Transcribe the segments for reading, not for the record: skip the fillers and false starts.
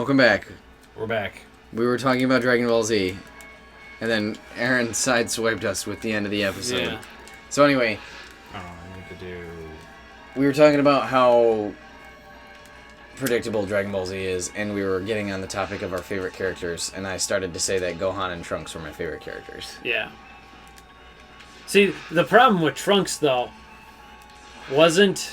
Welcome back. We're back. We were talking about Dragon Ball Z, and then Aaron sideswiped us with the end of the episode. Yeah. So anyway, I need to do... we were talking about how predictable Dragon Ball Z is, and we were getting on the topic of our favorite characters, and I started to say that Gohan and Trunks were my favorite characters. Yeah. See, the problem with Trunks, though, wasn't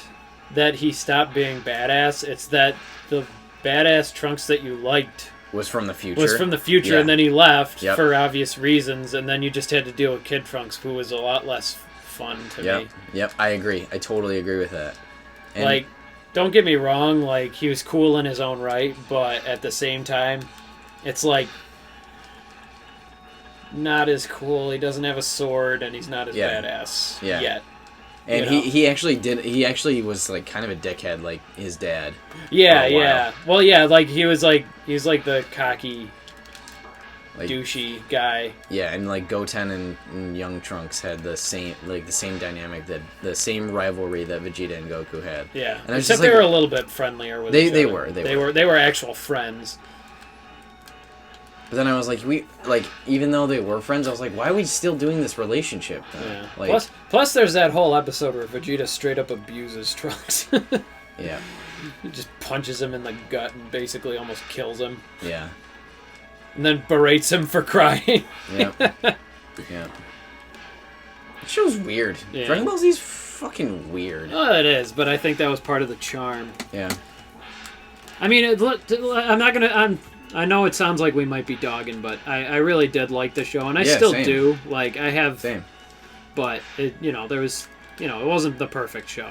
that he stopped being badass. It's that the badass Trunks that you liked Was from the future. Yeah. And then he left Yep. for obvious reasons, and then you just had to deal with Kid Trunks, who was a lot less fun to me. Yep, I agree. I totally agree with that. And Like, don't get me wrong, like, he was cool in his own right, but at the same time, it's like, not as cool. He doesn't have a sword, and he's not as badass yet. And he actually was like kind of a dickhead, like his dad. Yeah. Well, yeah, like he was like the cocky, like, douchey guy. Yeah, and like Goten and young Trunks had the same dynamic, that the same rivalry that Vegeta and Goku had. Yeah, and except they were a little bit friendlier with each other. They were actual friends. But then I was like, even though they were friends, I was like, why are we still doing this relationship? Yeah. Like, plus, there's that whole episode where Vegeta straight up abuses Trunks. Yeah. He just punches him in the gut and basically almost kills him. Yeah. And then berates him for crying. Yeah. Yeah. That show's weird. Yeah. Dragon Ball Z's fucking weird. Oh, it is, but I think that was part of the charm. Yeah. I mean, I know it sounds like we might be dogging, but I really did like the show, and I still do. Like, I have... Same. But, it wasn't the perfect show.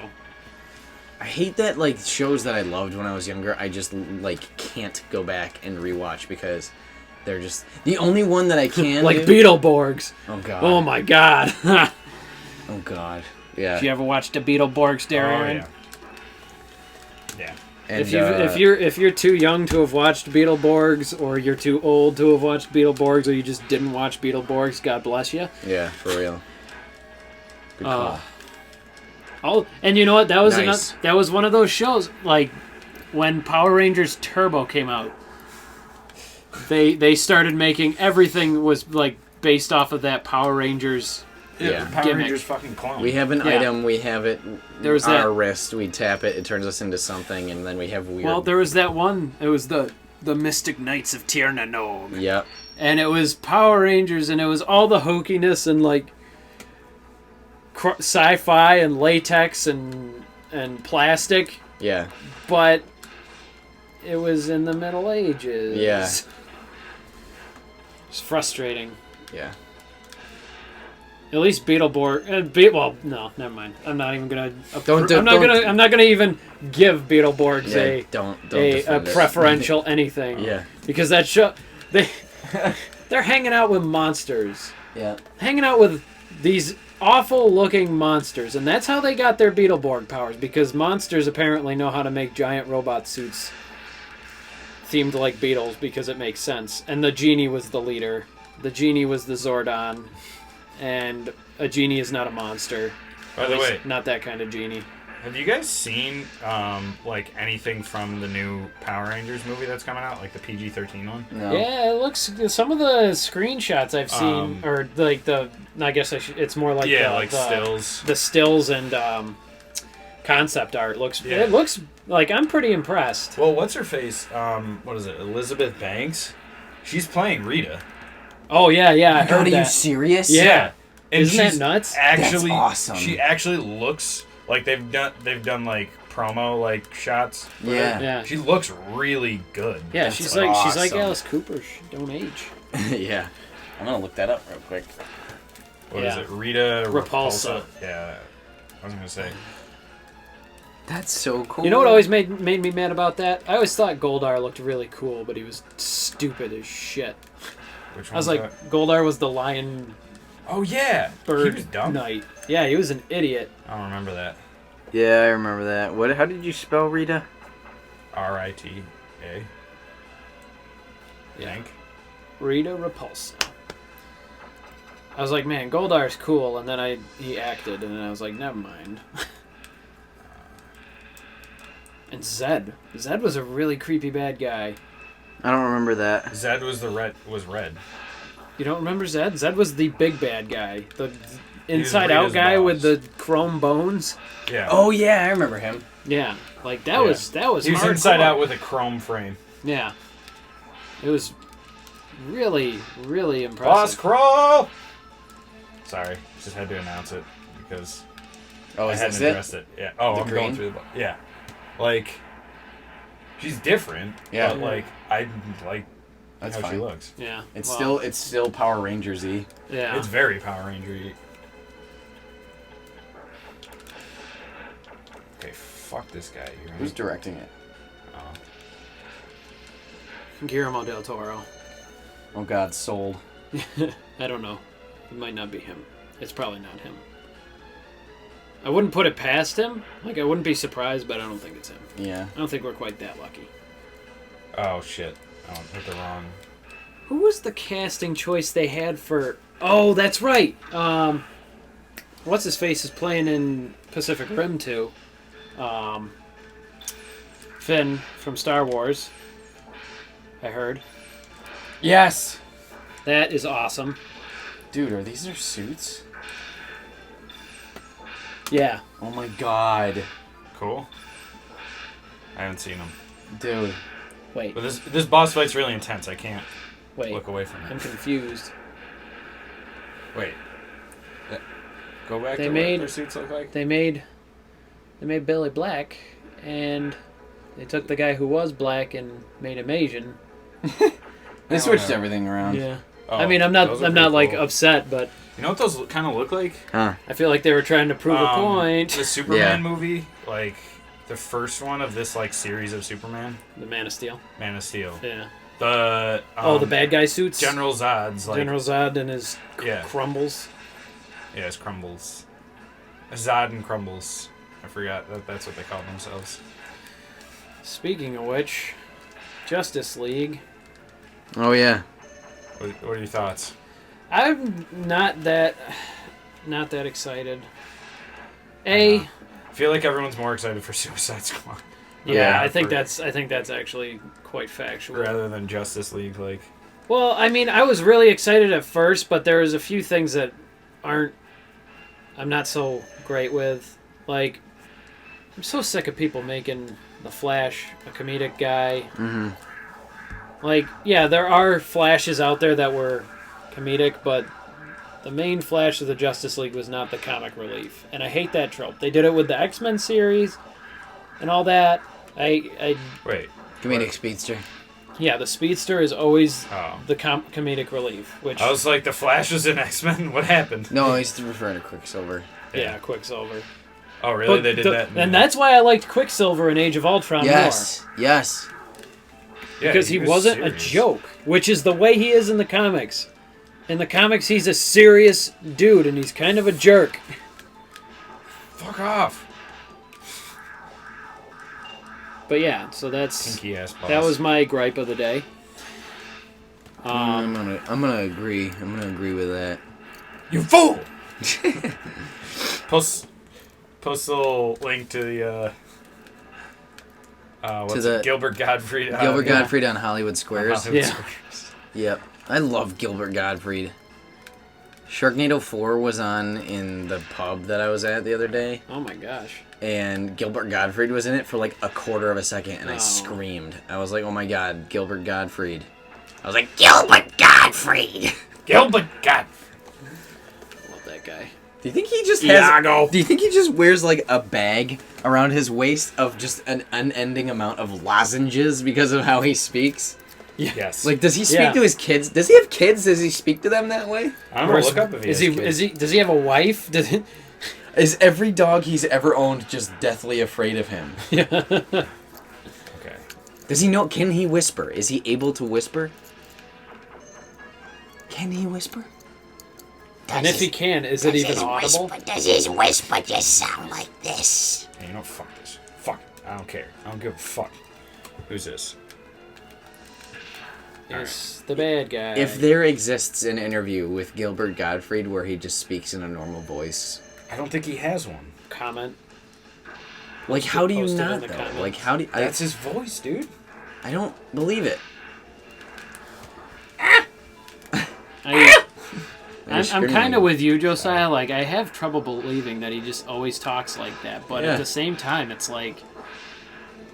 I hate that, like, shows that I loved when I was younger, I just, like, can't go back and rewatch because they're just... The only one that I can like Beetleborgs. Oh, God. Oh, my God. Oh, God. Yeah. Did you ever watch the Beetleborgs, Darren? Oh, yeah. Yeah. And, if you're too young to have watched Beetleborgs, or you're too old to have watched Beetleborgs, or you just didn't watch Beetleborgs, God bless you. Yeah, for real. Good call. Oh, and you know what? That was Nice. that was one of those shows. Like when Power Rangers Turbo came out, they started making everything was like based off of that Power Rangers. Yeah. Power Gimmick. Rangers fucking clone. We have an item, we have it There was on that- our wrist, we tap it, it turns us into something, and then we have weird... Well, there was that one. It was the Mystic Knights of Tir-Na-Nog. Yep. And it was Power Rangers, and it was all the hokiness and like sci-fi and latex and plastic. Yeah. But it was in the Middle Ages. Yeah. It's frustrating. Yeah. At least Beetleborg. Well, no, never mind. I'm not even gonna. I'm not gonna even give Beetleborgs a preferential anything. Yeah. Because that show, they're hanging out with monsters. Yeah. Hanging out with these awful looking monsters, and that's how they got their Beetleborg powers. Because monsters apparently know how to make giant robot suits themed like beetles, because it makes sense. And the genie was the leader. The genie was the Zordon. And a genie is not a monster. By the way, not that kind of genie. have you guys seen like anything from the new Power Rangers movie that's coming out, like the PG-13 one? No. Yeah, it looks. Some of the screenshots I've seen, or like I guess it's more like stills. The stills and concept art looks. Yeah. It looks like I'm pretty impressed. Well, what's her face? What is it? Elizabeth Banks. She's playing Rita. Oh yeah, I heard Are you that. serious? Yeah. And Isn't that she's nuts? Actually, That's awesome. She actually looks like they've done like promo like shots. with Yeah. her. Yeah. She looks really good. Yeah, That's she's like awesome. Alice Cooper. She don't age. Yeah. I'm gonna look that up real quick. What is it? Rita Repulsa. Yeah. I was gonna say. That's so cool. You know what always made me mad about that? I always thought Goldar looked really cool, but he was stupid as shit. Which one I was like, that? Goldar was the lion Oh yeah, bird he was dumb. knight. Yeah, he was an idiot. I don't remember that. Yeah, I remember that. What? How did you spell Rita? Rita. Yeah. Think. Rita Repulsa. I was like, man, Goldar's cool, and then he acted, and then I was like, never mind. And Zed was a really creepy bad guy. I don't remember that. Zed was red. You don't remember Zed? Zed was the big bad guy. The He was inside-out Rita's guy boss. with the chrome bones. Yeah. Oh yeah, I remember him. Yeah. Like, that Yeah. was He was hardcore. inside out with a chrome frame. Yeah. It was really, really Boss impressive. Crawl! Sorry, just had to announce it because Oh, I is hadn't this it? addressed it. Yeah. Oh, The I'm green? going through the yeah. Like, she's different. Yeah. But like, I like That's how fine. she looks. Yeah. It's well, still Power Rangers-y. Yeah. It's very Power Ranger-y. Okay, fuck this guy. You ready? Who's directing it? Oh. Guillermo del Toro. Oh God, sold. I don't know. It might not be him. It's probably not him. I wouldn't put it past him. Like, I wouldn't be surprised, but I don't think it's him. Yeah. I don't think we're quite that lucky. Oh shit! I hit the wrong. Who was the casting choice they had for... Oh, that's right! What's his face is playing in Pacific Rim 2. Finn from Star Wars. I heard. Yes. That is awesome. Dude, are these their suits? Yeah. Oh my God. Cool. I haven't seen him, Dude. Wait. but this boss fight's really intense. I can't Wait. look away from I'm it. confused. Wait. Go back They to made- what their suits look like. They made Billy black, and they took the guy who was black and made him Asian. They switched know. everything around. Yeah. Oh, I mean, I'm those are not pretty like cool. upset, but You know what those kind of look like? Huh. I feel like they were trying to prove a point. The Superman Yeah. movie, like the first one of this like series of Superman, The Man of Steel. Man of Steel. Yeah. The The bad guy suits. General Zod's like General Zod and his Yeah. crumbles. yeah, it's Crumbles. Zod and Crumbles. I forgot that's what they call themselves. Speaking of which, Justice League. Oh yeah. What are your thoughts? I'm not that excited. I feel like everyone's more excited for Suicide Squad yeah, Yeah, I think for- that's actually quite factual. rather than Justice League. Like, Well, I mean, I was really excited at first, but there was a few things that I'm not so great with. Like, I'm so sick of people making the Flash a comedic guy. Mm-hmm. Like, yeah, there are Flashes out there that were comedic, but the main Flash of the Justice League was not the comic relief. And I hate that trope. They did it with the X-Men series and all that. wait. Comedic speedster. Yeah, the Speedster is always Oh. the comedic relief, which... I was like, the Flash was in X-Men? What happened? No, he's referring to Quicksilver. Yeah, Quicksilver. Oh, really? But They did that? And that's why I liked Quicksilver in Age of Ultron Yes. Yes. more. Because he wasn't serious. a joke, which is the way he is in the comics. In the comics, he's a serious dude, and he's kind of a jerk. Fuck off. But yeah, so that's... Pinky ass boss. That was my gripe of the day. I'm gonna agree. I'm gonna agree with that. You fool! Post a little link to the what's the- it? Gilbert Gottfried. Gilbert yeah. Gottfried on Hollywood Squares. Hollywood Yeah. Squares. Yep. I love Gilbert Gottfried. Sharknado 4 was on in the pub that I was at the other day, Oh my gosh. and Gilbert Gottfried was in it for like a quarter of a second, and I Oh. screamed. I was like, oh my God, Gilbert Gottfried. I was like, Gilbert Gottfried! Gilbert Gottfried. Love that guy. Do you think he just has... Iago. Do you think he just wears like a bag around his waist of just an unending amount of lozenges because of how he speaks? Yes. Like, does he speak Yeah. to his kids? Does he have kids? Does he speak to them that way? I don't know. Look up if he Is has he? kids. Does he have a wife? Is every dog he's ever owned just deathly afraid of him? Okay. Does he know? Can he whisper? Is he able to whisper? Can he whisper? And if he can, is it even audible? Does his whisper just sound like this? Hey, you know, fuck this. Fuck it. I don't care. I don't give a fuck. Who's this? It's the bad guy. If there exists an interview with Gilbert Gottfried where he just speaks in a normal voice, I don't think he has one. comment. like how do you Post it in not the though? comments. Like how do That's his voice, dude. I don't believe it. I'm kind of with you, Josiah. Like, I have trouble believing that he just always talks like that. But at the same time, it's like...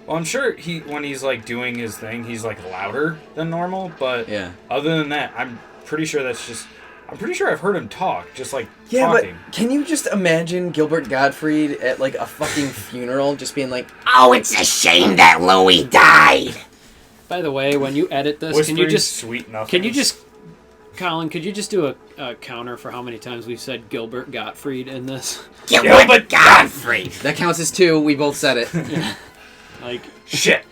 Well, I'm sure when he's, like, doing his thing, he's, like, louder than normal. But other than that, I'm pretty sure that's just... I'm pretty sure I've heard him talk, just, like, talking. But can you just imagine Gilbert Gottfried at, like, a fucking funeral just being like... Oh, it's a shame that Louis died. By the way, when you edit this, Whispering can you just... sweet nothings. Can you just... Colin, could you just do a counter for how many times we've said Gilbert Gottfried in this? Gilbert Gottfried. That counts as 2. We both said it. Like... Shit!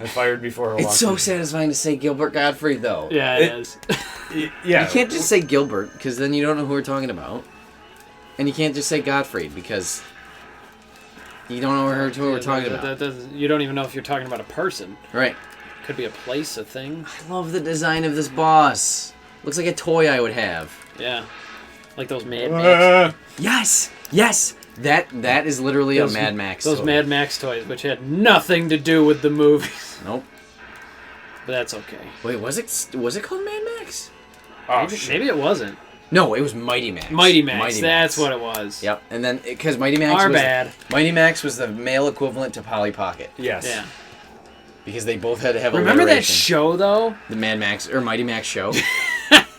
I fired before I It's so satisfying to say Gilbert Gottfried, though. Yeah, it is. Yeah. You can't just say Gilbert, because then you don't know who we're talking about. And you can't just say Gottfried, because you don't know who we're talking about. You don't even know if you're talking about a person. Right. Could be a place, a thing. I love the design of this boss. Looks like a toy I would have. Yeah. Like those Mad Max. Yes! Yes! That is literally a Mad Max Those toy. Mad Max toys, which had nothing to do with the movies. Nope. But that's okay. Wait, was it called Mad Max? Oh, Maybe it wasn't. No, it was Mighty Max. Mighty Max. That's what it was. Yep. And then because Mighty Max Mighty Max was the male equivalent to Polly Pocket. Yes. Yeah. Because they both had to have Remember that alliteration. show though? The Mad Max or Mighty Max show.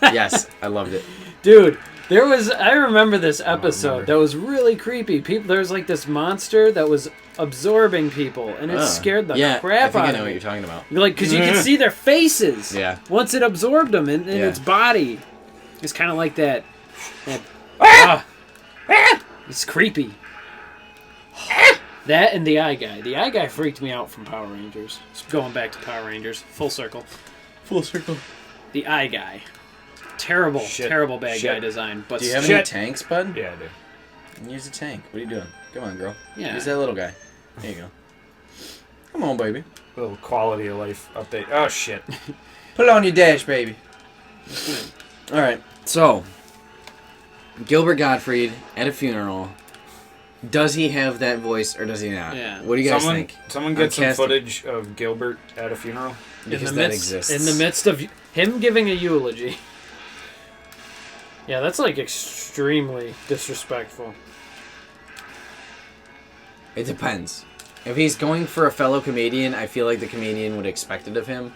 Yes, I loved it. Dude, I remember this episode that was really creepy. There was like this monster that was absorbing people, and it scared the crap out of me. I know what you're talking about. Like, because you could see their faces. Yeah. Once it absorbed them in its body, it's kind of like that. It's creepy. That and the Eye Guy. The Eye Guy freaked me out from Power Rangers. Going back to Power Rangers, full circle. Full circle. The Eye Guy. Terrible bad guy design. But do you have any tanks, bud? Yeah, I do. Use a tank. What are you doing? Come on, girl. Yeah. Use that little guy. There you go. Come on, baby. Little quality of life update. Oh, shit. Put it on your dash, baby. All right. So, Gilbert Gottfried at a funeral. Does he have that voice or does he not? Yeah. What do you guys think? Someone get some footage of Gilbert at a funeral. Because that exists. In the midst of him giving a eulogy. Yeah, that's like extremely disrespectful. It depends. If he's going for a fellow comedian, I feel like the comedian would expect it of him.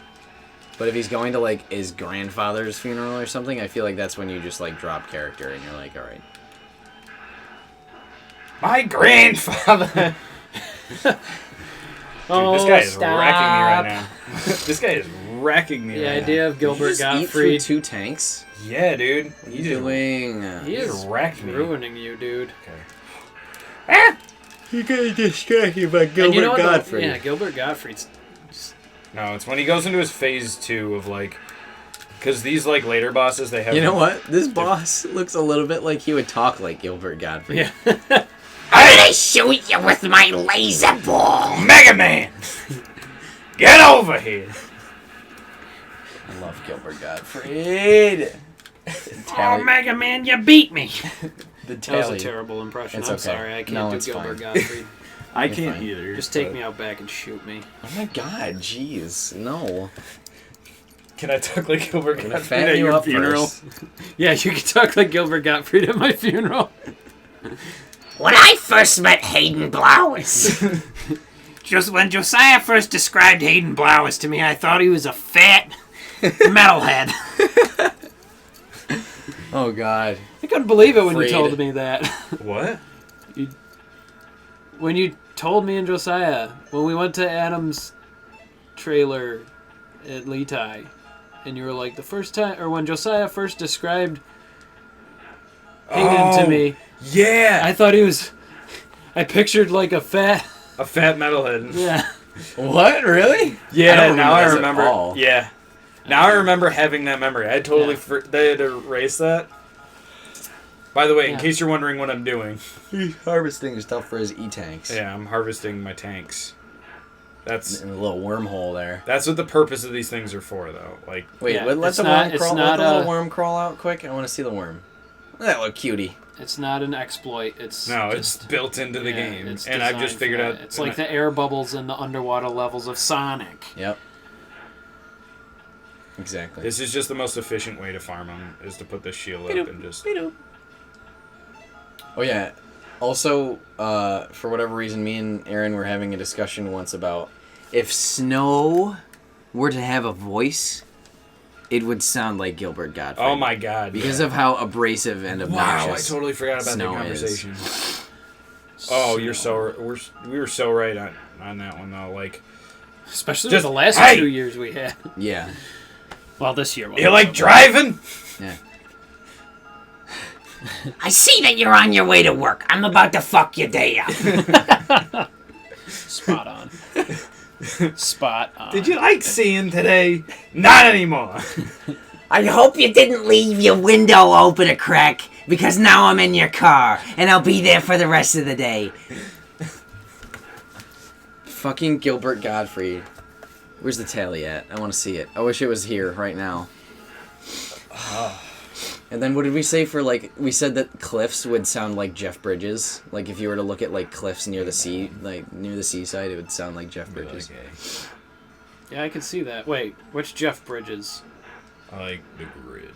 But if he's going to like his grandfather's funeral or something, I feel like that's when you just like drop character and you're like, all right. My grandfather. Dude, this guy is wrecking me right now. This guy is wrecking me. The right idea now. of Gilbert Eat Gottfried. through 2 tanks. Yeah, dude. What are you doing? He is wrecked me. ruining you, dude. Okay. You got distracted by Gilbert Gottfried. Yeah, Gilbert Gottfried's. No, it's when he goes into his phase 2 of like, because these like later bosses they have. You know what? This boss looks a little bit like he would talk like Gilbert Gottfried. Yeah. I'm gonna shoot you with my laser ball. Megaman, get over here. I love Gilbert Gottfried. Oh, Mega Man, you beat me. The That was a terrible impression. It's I'm okay. sorry, I can't No, do it's Gilbert fine. Gottfried. I You're can't fine. either. Just take me out back and shoot me. Oh my god, jeez. No. Can I talk like Gilbert I'm gonna Gottfried fatten at you your up funeral? first. Yeah, you can talk like Gilbert Gottfried at my funeral. When I first met Hayden Blowers, Just when Josiah first described Hayden Blowers to me, I thought he was a fat metalhead. Oh god. I couldn't believe it when you Freed. told me that. What? When you told me and Josiah, when we went to Adam's trailer at Leetai, and you were like, the first time, or when Josiah first described Hayden to me, Yeah. I thought he was, I pictured like a fat, A fat metalhead. yeah. What? Really? Yeah, don't now I remember this at remember. all. Yeah. Now I remember having that memory. I totally they had to erase that. By the way, in Yeah. case you're wondering what I'm doing, He's harvesting stuff for his E-tanks. yeah, I'm harvesting my tanks. That's In a little wormhole there. what the purpose of these things are for, though. Like, Wait, Yeah, let it's the not- worm it's crawl. not Let the little a- worm crawl out quick. I want to see the worm. Look at that little cutie. It's not an exploit. It's no, just, it's built into the yeah, game, it's and I've designed just for figured that. out. It's like the air bubbles in the underwater levels of Sonic. Yep. Exactly. This is just the most efficient way to farm them, is to put this shield up and just... Oh, yeah. Also, for whatever reason, me and Aaron were having a discussion once about if Snow were to have a voice, it would sound like Gilbert Gottfried. Oh my god. Because of how abrasive and obnoxious Wow, I totally forgot about Snow that conversation. Is. Oh, you're so... We were so right on that one, though. Like... Especially just the last 2 years we had. Yeah. Well, this year. You like driving? Yeah. I see that you're on your way to work. I'm about to fuck your day up. Spot on. Spot on. Did you like seeing today? Not anymore. I hope you didn't leave your window open a crack, because now I'm in your car, and I'll be there for the rest of the day. Fucking Gilbert Gottfried. Where's the tally at? I want to see it. I wish it was here right now. And then what did we say for, like, we said that cliffs would sound like Jeff Bridges. Like, if you were to look at, like, cliffs near the sea, like, near the seaside, it would sound like Jeff Bridges. Yeah, I can see that. Wait, which Jeff Bridges? I like the grid.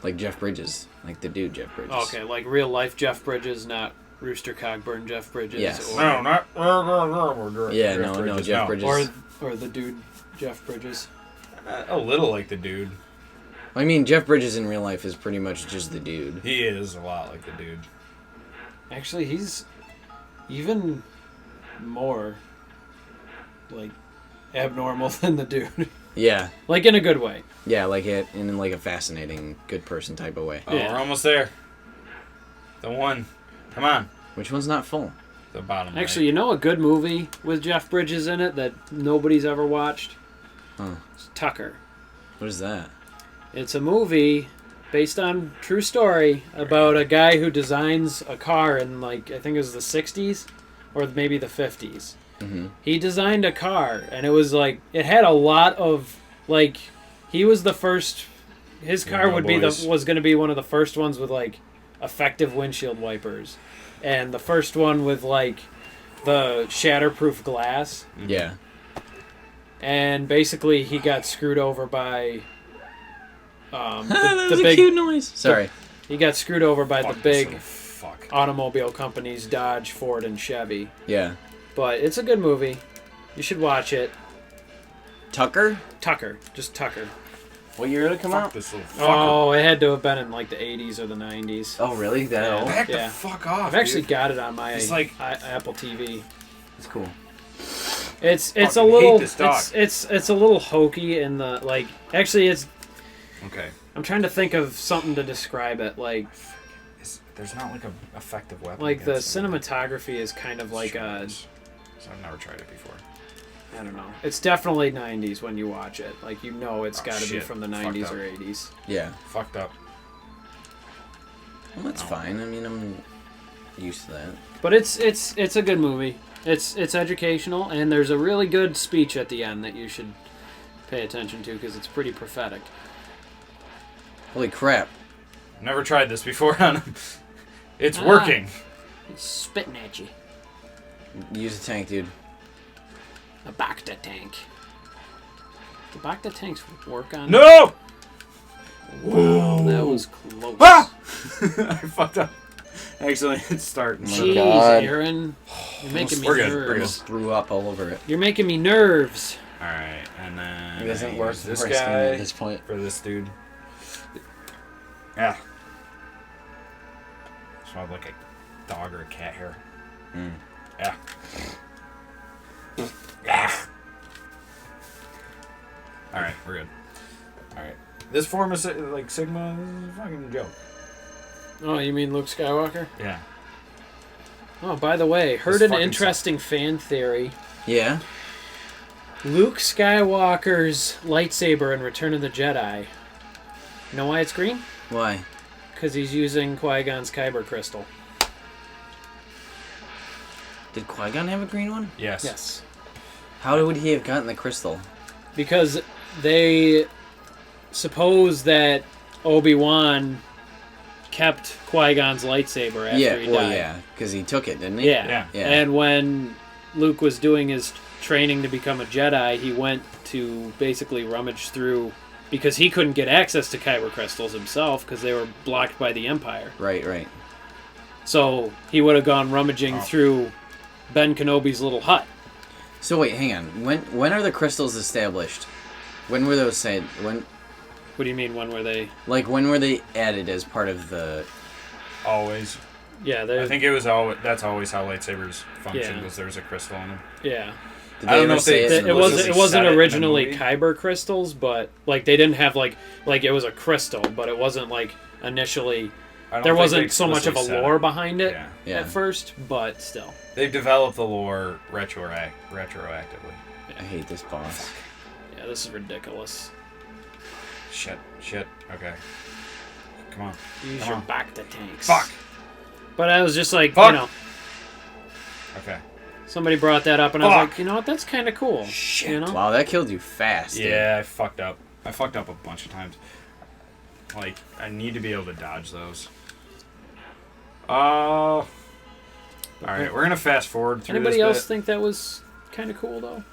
Like Jeff Bridges. Like the dude Jeff Bridges. Okay, like real life Jeff Bridges, not Rooster Cogburn Jeff Bridges. Yes. Or, No, not... Yeah, no, Jeff Bridges. Or the dude Jeff Bridges. A little like the dude. I mean, Jeff Bridges in real life is pretty much just the dude. He is a lot like the dude. Actually, he's even more, like, abnormal than the dude. Yeah. Like, in a good way. Yeah, like it in like a fascinating, good person type of way. Oh, Yeah. we're almost there. The one. Come on. Which one's not full? The bottom Actually, you know a good movie with Jeff Bridges in it that nobody's ever watched? Huh. It's Tucker. What is that? It's a movie based on true story about a guy who designs a car in, like, I think it was the 60s or maybe the 50s. Mm-hmm. He designed a car, and it was like, it had a lot of, like, he was the first, his car no would boys. was going to be one of the first ones with, like, effective windshield wipers. And the first one with, like, the shatterproof glass. Yeah. And basically he got screwed over by That the was a big cute noise. Sorry. He got screwed over by the big Fuck. automobile companies, Dodge, Ford, and Chevy. Yeah. But it's a good movie. You should watch it. Tucker? Tucker. Just Tucker. What year did it come Fuck out? this little fucker. Oh, it had to have been in like the 80s or the 90s. Oh, really? That old? Back Yeah. the fuck off, I've actually dude. got it on my It's like- Apple TV. It's cool. It's Fucking a little hate this dog. it's a little hokey in the, like, actually it's, Okay. I'm trying to think of something to describe it, like There's not like an effective weapon. the against them. cinematography is kind of like a, So I've never tried it before. I don't know. It's definitely 90s when you watch it. Like, you know it's Oh, got to be shit. from the Fucked 90s up. or 80s. Yeah. Fucked up. Well, that's fine. I mean, I'm used to that. But it's a good movie. It's educational, and there's a really good speech at the end that you should pay attention to because it's pretty prophetic. Holy crap. Never tried this before on him. It's working. He's spitting at you. Use a tank, dude. A Bacta tank. The Bacta tanks work on... No! Wow, that was close. Ah! I fucked up. Actually, it's starting. Jeez, God. Aaron. You're making me We're good, we're nerves. good. Threw up all over it. You're making me nerves. Alright, and then... It doesn't I work use this for skin guy at this point. for this dude. Yeah. Smelled like a dog or a cat hair. Mm. Yeah. Yeah. Alright, we're good. Alright. This form of like Sigma is a fucking joke. Oh, you mean Luke Skywalker? Yeah. Oh, by the way, heard This an fucking interesting fan theory. Yeah? Luke Skywalker's lightsaber in Return of the Jedi. You know why it's green? Why? Because he's using Qui-Gon's Kyber crystal. Did Qui-Gon have a green one? Yes. Yes. How would he have gotten the crystal? Because they suppose that Obi-Wan kept Qui-Gon's lightsaber after he died. yeah, because he took it, didn't he? Yeah. Yeah. And when Luke was doing his training to become a Jedi, he went to basically rummage through because he couldn't get access to kyber crystals himself because they were blocked by the Empire. Right. So he would have gone rummaging through Ben Kenobi's little hut. So wait, hang on. When are the crystals established? When were those said? When? What do you mean? When were they? Like when were they added as part of the? Always. Yeah, I think it was always. That's always how lightsabers function. Yeah. Was there was a crystal in them. Yeah. Did I don't know ever if they. say It wasn't originally movie? kyber crystals, but like they didn't have like it was a crystal, but it wasn't like initially. I don't There think wasn't they so much of a explicitly said lore it. behind it Yeah. at first, but still. They've developed the lore retroactively. I hate this boss. Yeah, this is ridiculous. Shit. Okay. Come on. Use Come your on. back to tanks. Fuck. But I was just like, Fuck. Okay. somebody brought that up, and I was Fuck. like, you know what, that's kind of cool. Shit. You know? Wow, that killed you fast. dude. Yeah, I fucked up. I fucked up a bunch of times. Like, I need to be able to dodge those. Alright, we're gonna fast forward through Anybody this else bit. think that was kind of cool, though?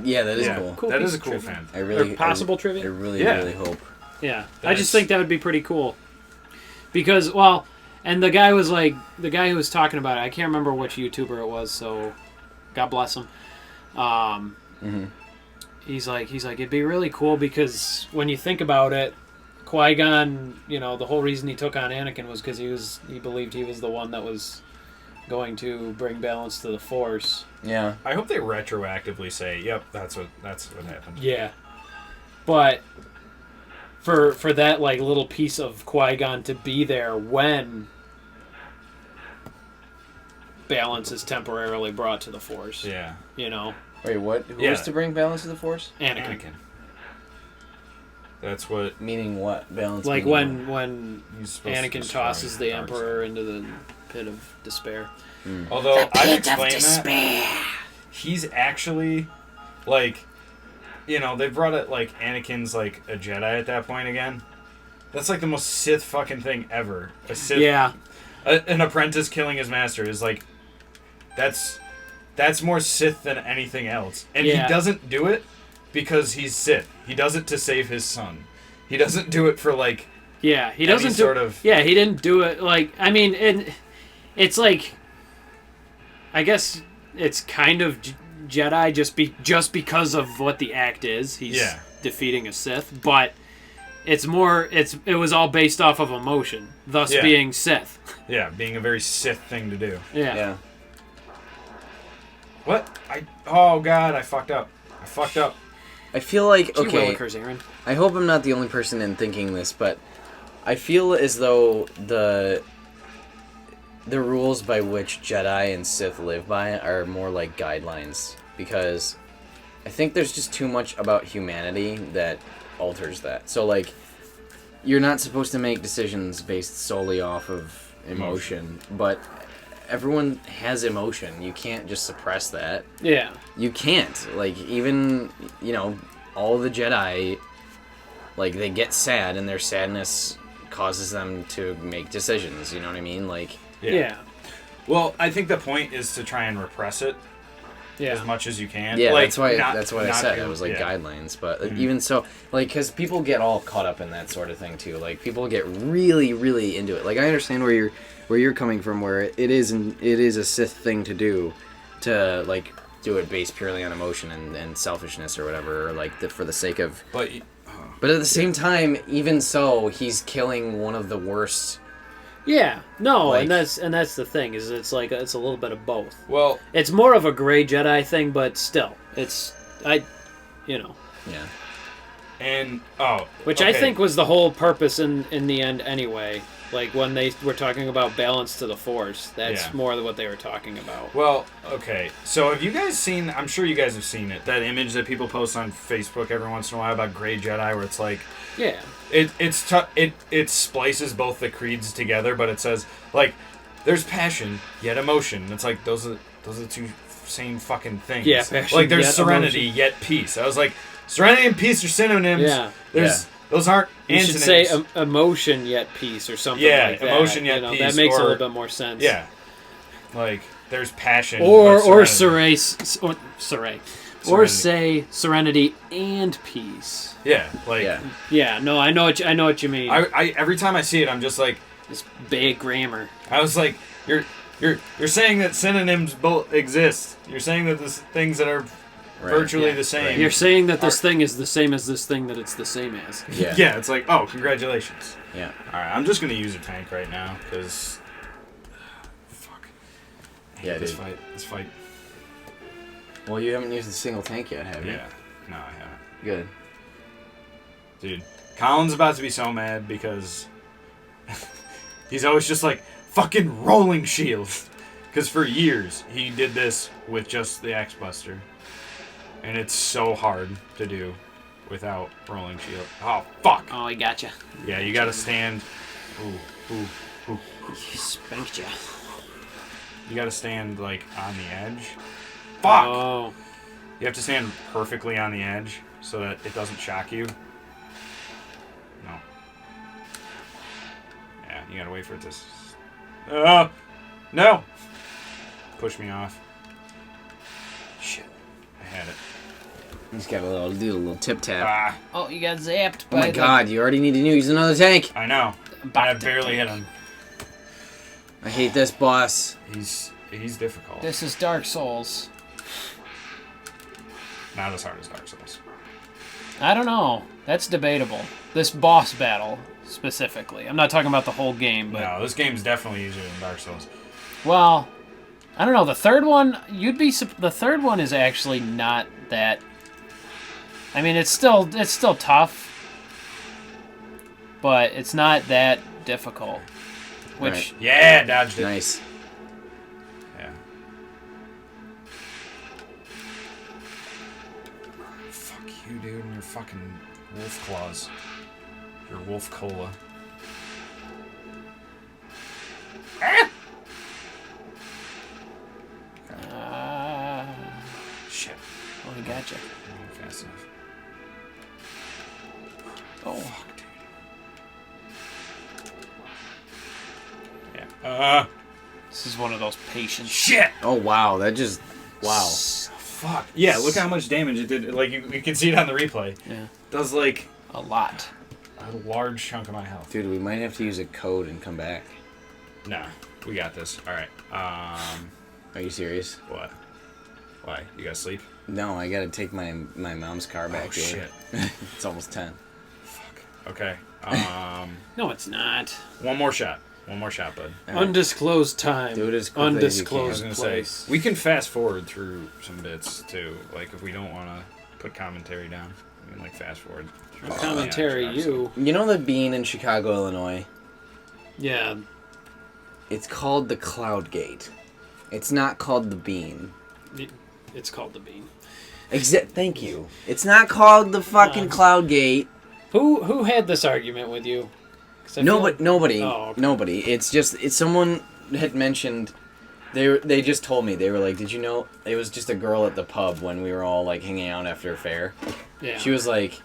Yeah, that is Yeah. cool. Cool That piece is a of cool trivia. fan. I really, Or possible I trivia? Yeah. hope. Yeah, I That's- just think that would be pretty cool. Because, well, and the guy was like, the guy who was talking about it, I can't remember which YouTuber it was, so God bless him. He's like, it'd be really cool because when you think about it, Qui-Gon, you know, the whole reason he took on Anakin was because he believed he was the one that was going to bring balance to the Force. Yeah. I hope they retroactively say, "Yep, that's what happened." Yeah, but for that like little piece of Qui-Gon to be there when balance is temporarily brought to the Force. Yeah. You know, Wait, what? Who Yeah. was to bring balance to the Force? Anakin. That's what Meaning what? Balance. Like meaning when he's supposed to Anakin destroy tosses the dark Emperor into the pit of despair. Although I Pit of explained that, despair. he's actually like, you know, they brought it like Anakin's like a Jedi at that point again. That's like the most Sith fucking thing ever. A Sith, Yeah, an apprentice killing his master is like, that's more Sith than anything else, and Yeah. he doesn't do it because he's Sith. He does it to save his son. He doesn't do it for like. yeah. He Any doesn't do. sort of- Yeah, he didn't do it. Like, I mean, it's like, I guess it's kind of Jedi just because of what the act is. He's Yeah. defeating a Sith, but it's more. It was all based off of emotion, thus Yeah. being Sith. Yeah, being a very Sith thing to do. Yeah. Yeah. What? Oh god, I fucked up. I feel like Gee okay. willikers, Aaron. I hope I'm not the only person in thinking this, but I feel as though the rules by which Jedi and Sith live by are more like guidelines, because I think there's just too much about humanity that alters that. So like, you're not supposed to make decisions based solely off of emotion, but everyone has emotion. You can't just suppress that. Yeah. You can't. Like, even, you know, all the Jedi, like, they get sad, and their sadness causes them to make decisions, you know what I mean? Like, Yeah. Well, I think the point is to try and repress it Yeah. as much as you can. yeah, like, that's why not- that's what I not said. do- It was like yeah. guidelines, but even so, like, because people get all caught up in that sort of thing too. Like, people get really, really into it. Like, I understand where you're coming from, where it is a Sith thing to do, to like do it based purely on emotion and selfishness or whatever, or like for the sake of. But But at the same time, even so, he's killing one of the worst. Yeah. No, Like- and that's the thing is it's like it's a little bit of both. well, It's more of a gray Jedi thing, but still, you know, Yeah. and which okay. I think was the whole purpose in the end anyway. Like when they were talking about balance to the Force, that's Yeah. more than what they were talking about. Well, okay. So have you guys seen? I'm sure you guys have seen it. That image that people post on Facebook every once in a while about Grey Jedi, where it's like Yeah. it splices both the creeds together, but it says like there's passion yet emotion. It's like those are the two same fucking things. Yeah, passion like there's yet serenity emotion. yet peace. I was like, serenity and peace are synonyms. Yeah. Those aren't You antonyms. should say emotion yet peace or something Yeah, like that. emotion yet you know, peace, That makes a or- little bit more sense. Yeah, like there's passion. Or but serenity. Saray. Or say serenity and peace. Yeah, like yeah. No, I know what you mean. I every time I see it, I'm just like this bad grammar. I was like, you're saying that synonyms both exist. You're saying that the things that are virtually the same. Right. You're saying that this thing is the same as this thing that it's the same as. Yeah. Yeah, it's like, oh, congratulations. Yeah. All right, I'm just gonna use a tank right now because fuck. This fight. Well, you haven't used a single tank yet, have you? Yeah. No, I haven't. Good. Dude, Colin's about to be so mad because he's always just like, fucking rolling shield. Because for years, he did this with just the X-Buster. And it's so hard to do without rolling shield. Oh, fuck. Oh, he got you. Yeah, you gotta stand. Ooh. He spanked you. You gotta stand, like, on the edge. Fuck! Oh. You have to stand perfectly on the edge so that it doesn't shock you. No. Yeah, you gotta wait for it to... No! Push me off. Shit. I had it. He's got a little tip tap. Oh, you got zapped. Oh my god, you already need to use another tank. I know. I barely hit him. I hate this boss. He's difficult. This is Dark Souls. Not as hard as Dark Souls. I don't know. That's debatable. This boss battle, specifically. I'm not talking about the whole game, but... No, this game's definitely easier than Dark Souls. Well, I don't know. The third one, the third one is actually not that... I mean, it's still tough, but it's not that difficult. Which... Right. Yeah, dodged it. Nice. Yeah. Fuck you, dude, and your fucking wolf claws. Your wolf cola. Shit. Oh, he got you. Not fast enough. Oh. Fuck, dude. Yeah. This is one of those patience. Shit! Oh wow, that just... Wow. Fuck. Yeah, look how much damage it did. Like, you can see it on the replay. Yeah. It does, like... A lot. A large chunk of my health. Dude, we might have to use a code and come back. Nah, we got this. Alright. Are you serious? What? Why? You gotta sleep? No, I gotta take my mom's car back. Oh, shit. It's almost 10. Fuck. Okay. No, it's not. One more shot. One more shot, bud. Right. Undisclosed time. Do it as quickly as you can. I Undisclosed was gonna place. say, we can fast forward through some bits, too. Like, if we don't want to put commentary down. We can, like, fast forward. through Commentary, the you. You know the bean in Chicago, Illinois? Yeah. It's called the Cloud Gate. It's not called the bean. It's called the bean. Thank you. It's not called the fucking Cloud Gate. Who had this argument with you? Nobody. Oh, okay. Nobody. It's someone had mentioned. They just told me, they were like, did you know it was just a girl at the pub when we were all like hanging out after a fair? Yeah. She was like,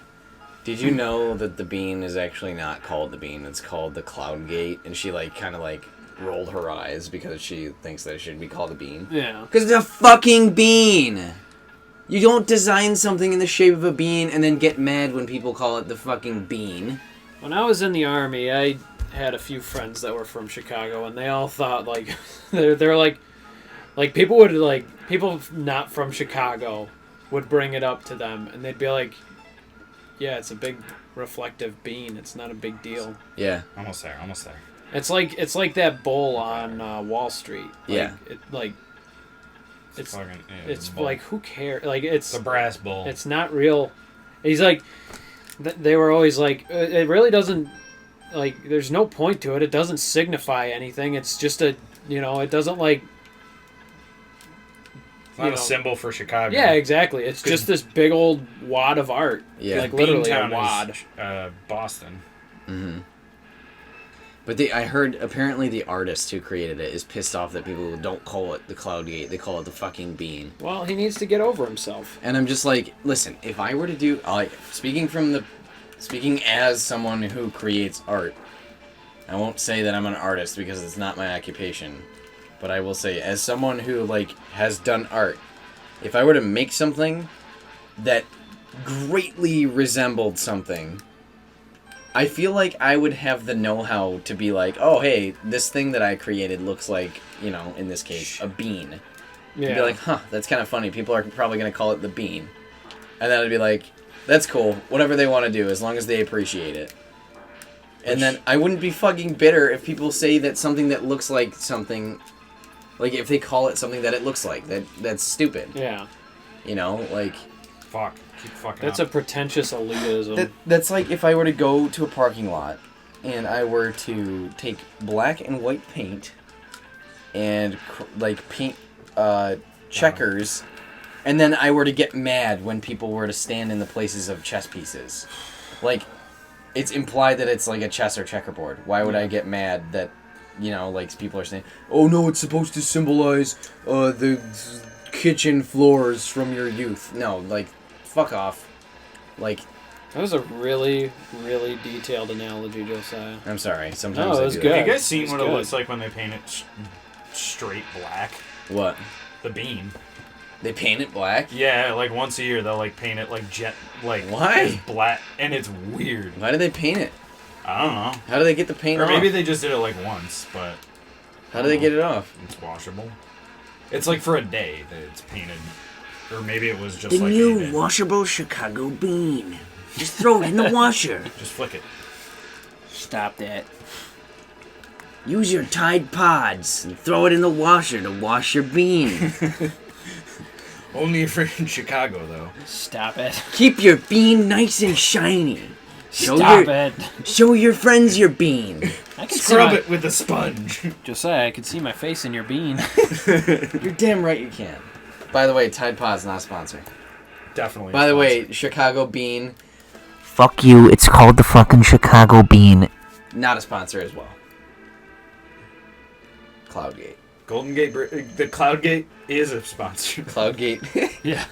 did you know that the bean is actually not called the bean? It's called the Cloud Gate. And she like kind of like rolled her eyes because she thinks that it should be called a bean. Yeah. Because it's a fucking bean. You don't design something in the shape of a bean and then get mad when people call it the fucking bean. When I was in the Army, I had a few friends that were from Chicago, and they all thought, like, they're like people not from Chicago would bring it up to them, and they'd be like, yeah, it's a big reflective bean. It's not a big deal. Yeah. Almost there. It's like that bowl on Wall Street. Yeah. It's fucking, like, who cares? Like, it's the brass bowl. It's not real. He's like, they were always like, it really doesn't, like, there's no point to it. It doesn't signify anything. It's just it doesn't like. It's not a symbol for Chicago. Yeah, exactly. It's just this big old wad of art. Yeah. Like, literally a Beantown wad. is, Boston. Mm-hmm. But I heard apparently the artist who created it is pissed off that people don't call it the Cloud Gate. They call it the fucking bean. Well, he needs to get over himself. And I'm just like, listen, if I were to do, like, speaking as someone who creates art, I won't say that I'm an artist because it's not my occupation, but I will say, as someone who, like, has done art, if I were to make something that greatly resembled something, I feel like I would have the know-how to be like, oh, hey, this thing that I created looks like, in this case, a bean. Yeah. And be like, huh, that's kind of funny. People are probably going to call it the bean. And then I'd be like, that's cool. Whatever they want to do, as long as they appreciate it. And then I wouldn't be fucking bitter if people say that something that looks like something, like if they call it something that it looks like. That's stupid. Yeah. Fuck. Keep fucking That's up. a pretentious elitism. That's like if I were to go to a parking lot and I were to take black and white paint and paint checkers, and then I were to get mad when people were to stand in the places of chess pieces. Like, it's implied that it's like a chess or checkerboard. Why would I get mad that, people are saying, oh no, it's supposed to symbolize the kitchen floors from your youth. No, fuck off. That was a really, really detailed analogy, Josiah. I'm sorry. Sometimes No, it I was do good. that. Have you guys seen It's what it good. looks like when they paint it straight black? What? The bean. They paint it black? Yeah, like once a year they'll paint it Why? it's black, and it's weird. Why do they paint it? I don't know. How do they get the paint Or off? maybe they just did it once, but How do they get it off? it's washable. It's for a day that it's painted. Or maybe it was just The a new day. washable Chicago bean. Just throw it in the washer. Just flick it. Stop that. Use your Tide Pods and throw it in the washer to wash your bean. Only if you're in Chicago, though. Stop it. Keep your bean nice and shiny. Stop it. Show your friends your bean. I can Scrub it with a sponge. Josiah, I can see my face in your bean. You're damn right you can. By the way, Tide Pod's not a sponsor. Definitely. By the way, Chicago Bean, Fuck you, it's called the fucking Chicago bean. not a sponsor as well. Cloudgate. Golden Gate, the Cloud Gate is a sponsor. Cloudgate. Yeah.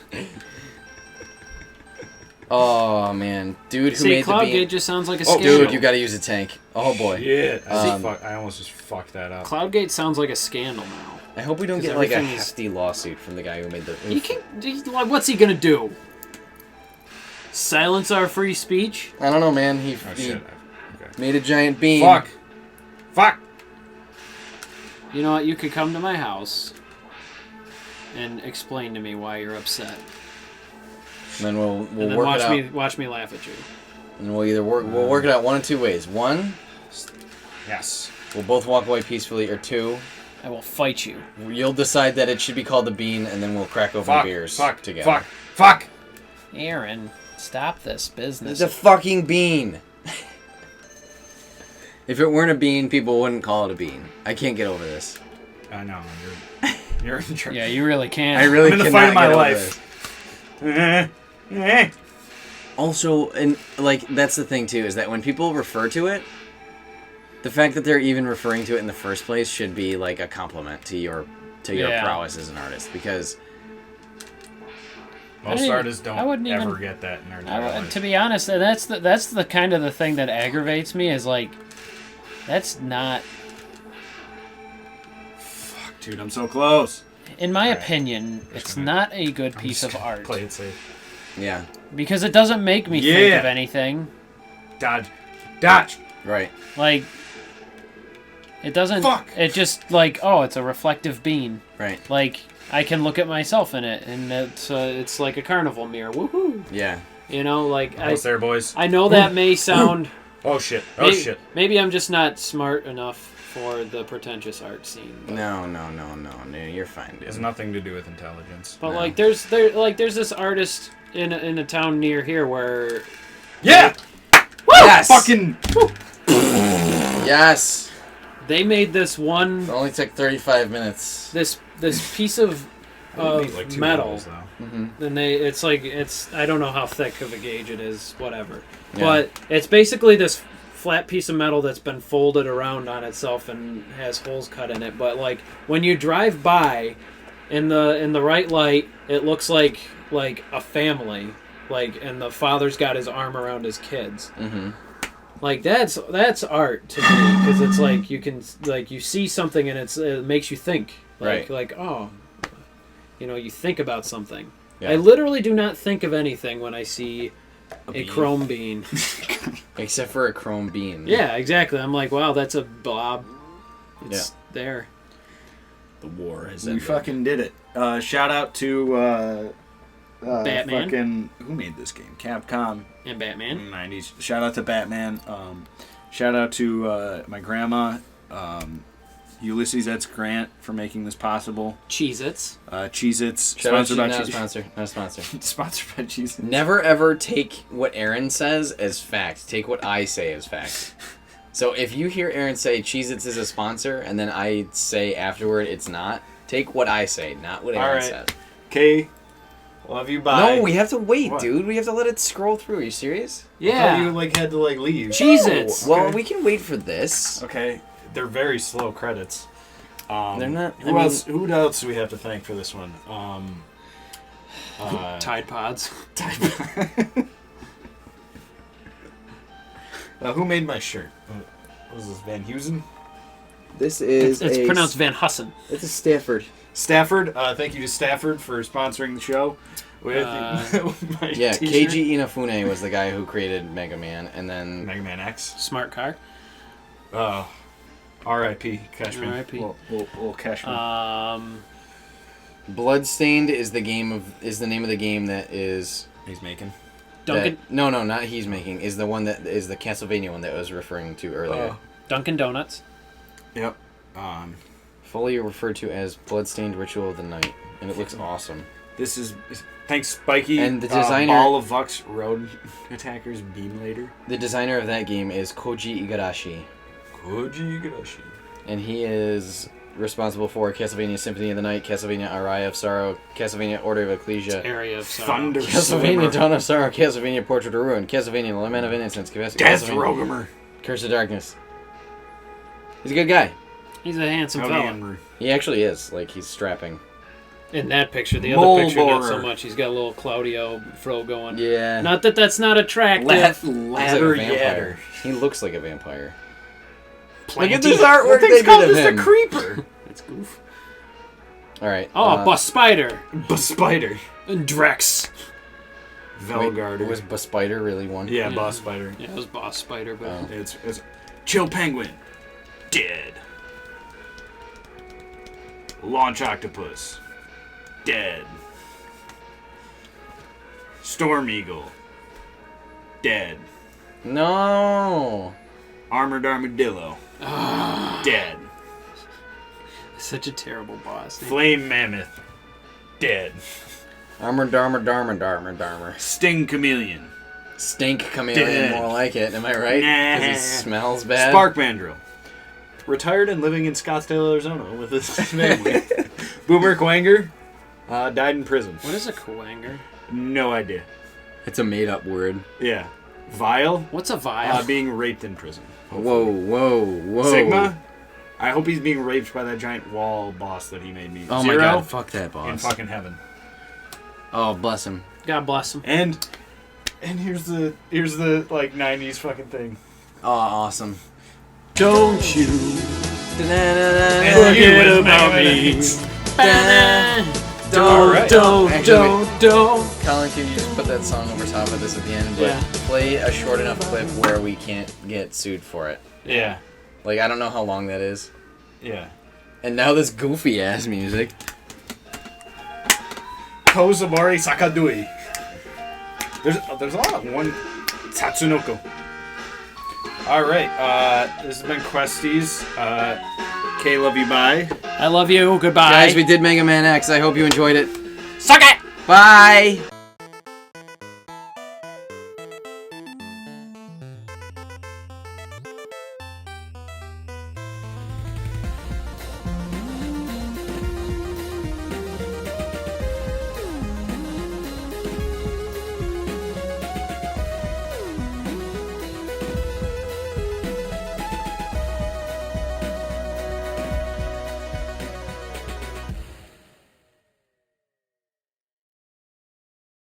Oh, man. Dude who See, made the Cloudgate bean. just sounds like a Oh, scandal. Dude, you gotta use a tank. Oh, boy. Shit. Um, I almost just fucked that up. Cloudgate sounds like a scandal now. I hope we don't 'Cause get, a everything is- hefty lawsuit from the guy who made the... You can. What's he gonna do? Silence our free speech? I don't know, man. He Oh, shit. Okay. made a giant bean. Fuck! You know what? You could come to my house and explain to me why you're upset, And then we'll and then work it out. watch me laugh at you. And we'll either we'll work it out one of two ways. One, Yes. we'll both walk away peacefully, or two, I will fight you. you'll decide that it should be called the bean, and then we'll crack open beers together. Fuck! Aaron, stop this business. It's a fucking bean. If it weren't a bean, people wouldn't call it a bean. I can't get over this. I know, you're in charge. Yeah, you really can. I really I'm in the cannot fight of my get over life. this. Also, and that's the thing too, is that when people refer to it, the fact that they're even referring to it in the first place should be a compliment to your Yeah. prowess as an artist, because Most even- artists I don't wouldn't ever even- get that in their entire lives. To be honest, that's the kind of the thing that aggravates me is that's not, Fuck, dude, I'm so close. in my Alright. opinion, Just it's gonna- not a good I'm piece just of gonna art Play it safe. yeah, because it doesn't make me think Yeah. of anything. Dodge. right. It doesn't. Fuck. It just oh, it's a reflective bean. Right. I can look at myself in it, and it's like a carnival mirror. Woohoo! Yeah. Almost there, boys. I know that may sound. Oh shit. Maybe I'm just not smart enough for the pretentious art scene. But, No, you're fine, dude. It has nothing to do with intelligence. but No. there's this artist in a town near here where Yeah! Yes! Fucking... Yes! they made this one It only took 35 minutes. this piece of metal. Mm-hmm. And it's I don't know how thick of a gauge it is, whatever. Yeah. But it's basically this flat piece of metal that's been folded around on itself and has holes cut in it. But when you drive by, in the right light, it looks like a family, and the father's got his arm around his kids. Mm-hmm. That's art to me, because it's you can you see something and it makes you think Right. oh, you think about something. Yeah. I literally do not think of anything when I see a bean. chrome bean. Except for a chrome bean. Yeah, exactly. I'm like, wow, that's a blob. It's there. The war has We ended. fucking did it. Shout out to Batman. fucking who made this game? Capcom And Batman. 90s. Shout out to Batman. Shout out to my grandma, Ulysses S. Grant, for making this possible. Cheez-Its. Cheez-Its, Shout out to sponsored by not a Cheez-Its. sponsor. Not a sponsor. Sponsored by Cheez-Its. Never ever take what Aaron says as fact. Take what I say as fact. So if you hear Aaron say Cheez-Its is a sponsor, and then I say afterward it's not, take what I say, not what Aaron Alright. said. Okay. Love you, bye. No, we have to wait, What? dude. We have to let it scroll through. Are you serious? I thought you Yeah. had to leave. Cheez-Its. Well, Okay. we can wait for this. Okay. They're very slow credits. They're not. Who else? Who else do we have to thank for this one? Tide Pods. Who made my shirt? What was this, Van Heusen? This is. It's pronounced Van Hussen. It's a Stafford. Stafford. Thank you to Stafford for sponsoring the show. With my Yeah, t-shirt. Keiji Inafune was the guy who created Mega Man, and then Mega Man X. Smart car. R.I.P. Cashman. R.I.P. Little Cashman. Bloodstained is the name of the game that is. He's making. Dunkin' No, not he's making. Is the one that is the Castlevania one that I was referring to earlier. Dunkin' Donuts. Yep. Fully referred to as Bloodstained Ritual of the Night, and it looks awesome. This is thanks Spiky And the designer- Ball of Vux Road Attackers Beam Later. The designer of that game is Koji Igarashi, Koji Igarashi. and he is responsible for Castlevania Symphony of the Night, Castlevania Aria of Sorrow, Castlevania Order of Ecclesia, Area of Sorrow. Thunder Castlevania Slimmer. Dawn of Sorrow, Castlevania Portrait of Ruin, Castlevania Lament of Innocence, Death Castlevania Rogamer. Curse of Darkness. He's a good guy. He's a handsome fella. Helgenry. He actually is. Like, he's strapping. In that picture, the Mole other picture not so borer. much. He's got a little Claudio fro going. Yeah. Not that that's not attractive. He's like a Ladder vampire. Yadder. He looks like a vampire. Planty. Look at this artwork What they thing's called did of just a him. creeper? It's goof. All right. Oh, Bus Spider. Spider. And Drex. Velgarder. Was Spider really one? Yeah, Yeah. Boss Spider. Yeah, it was Boss Spider, but Oh. It's Chill Penguin. Dead. Launch Octopus. Dead. Storm Eagle. Dead. No. Armored Armadillo. Dead. such a terrible boss. Flame Mammoth. Dead. Armor. Sting Chameleon. Stink chameleon, Dead. more like it. Am I right? Nah. 'Cause he smells bad. Spark Mandrill. Retired and living in Scottsdale, Arizona with his family. Boomer Quanger. Died in prison. What is a Kuwanger? No idea. It's a made-up word. Yeah. Vile. What's a vial? Being raped in prison. Whoa. Sigma. I hope he's being raped by that giant wall boss that he made me. Oh Zero, my god, fuck that in boss. fucking heaven. Oh, bless him. God bless him. And here's the like 90s fucking thing. Oh, awesome. Don't you And forget you about was me. Alright. Don't. Colin, can you just put that song over top of this at the end? But Yeah. play a short enough clip where we can't get sued for it. Yeah. Like, I don't know how long that is. Yeah. And now this goofy ass music. Kozamori Sakadui. There's a lot of one Tatsunoko. Alright, this has been Questies. Kay, love you, bye. I love you. Goodbye. Guys, we did Mega Man X. I hope you enjoyed it. Suck it! Bye!